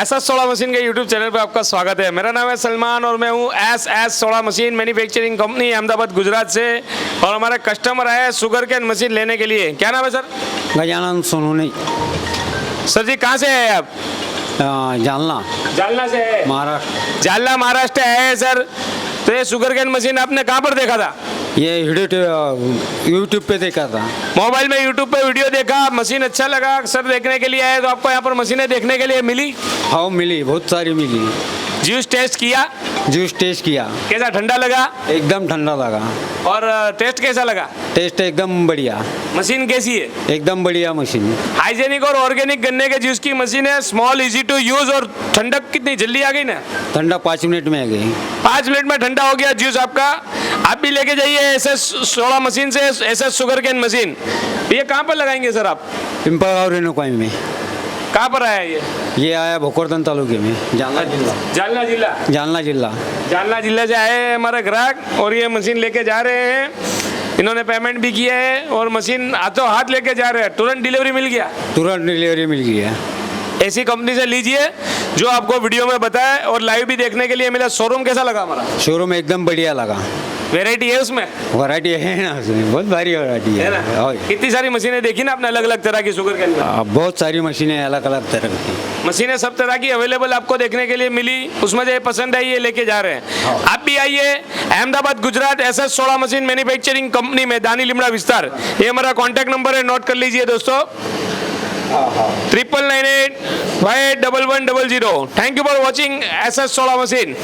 SS 16 machine के YouTube channel पे आपका स्वागत है। मेरा नाम है सलमान और मैं हूँ SS 16 machine manufacturing company Ahmedabad Gujarat से। और हमारे कस्टमर आए शुगरकेन मशीन लेने के लिए। क्या नाम है सर? गजानन सोनू। सर जी कहाँ से आए आप? जालना। जालना से है? महाराष्ट्र। जालना महाराष्ट्र आए हैं सर। तो ये शुगरकेन मशीन आपने कहाँ पर देखा था? ये यूट्यूब पे देखा था। मोबाइल में यूट्यूब पे वीडियो देखा, मशीन अच्छा लगा, सर देखने के लिए आए। तो आपको यहाँ पर मशीनें देखने के लिए मिली? हाँ मिली, बहुत सारी मिली। जूस टेस्ट किया? जूस टेस्ट किया। कैसा ठंडा लगा? एकदम ठंडा लगा। और टेस्ट कैसा लगा? टेस्ट एकदम बढ़िया। मशीन कैसी है? एकदम बढ़िया मशीन। हाइजेनिक और ऑर्गेनिक गन्ने के जूस की मशीन है। Small, easy to use. और ठंडक कितनी जल्दी आ गई ना? ठंडा 5 मिनट में आ गई। 5 मिनट में ठंडा हो गया जूस आपका। आप भी लेके जाइए SS 16 मशीन से SS शुगरकेन मशीन। ये कहाँ पर लगाएंगे सर आप? पिंपळगाव रेणुकाई में। कहाँ पर आया ये आया भोकरदन तालुके में, जालना जिला। जालना जिला? जालना जिला। जालना जिले से आए हैं हमारे ग्राहक और ये मशीन लेके जा रहे हैं। इन्होंने पेमेंट भी किया है और मशीन हाथों हाथ लेके जा रहे हैं। तुरंत डिलीवरी मिल गया? तुरंत डिलीवरी मिल गई है। ऐसी कंपनी से लीजिए जो आपको वीडियो में बताए और लाइव भी देखने के लिए मिला। शोरूम कैसा लगा हमारा? शोरूम एकदम बढ़िया लगा। वैरायटी है उसमें? वैरायटी है ना उसमें, बहुत भारी वैरायटी है ना। कितनी सारी मशीनें देखी ना आपने अलग अलग तरह की शुगरकेन में? बहुत सारी मशीनें अलग अलग तरह की। मशीनें सब तरह की अवेलेबल आपको देखने के लिए मिली। उसमें जो पसंद आई ये लेके जा रहे हैं। आप भी आइए Ahmedabad Gujarat SS 16 machine manufacturing company में, दानिलिमड़ा विस्तार। ये हमारा कॉन्टैक्ट नंबर है, नोट कर लीजिए दोस्तों। 9998 511100। Thank you for watching SS 16 machine.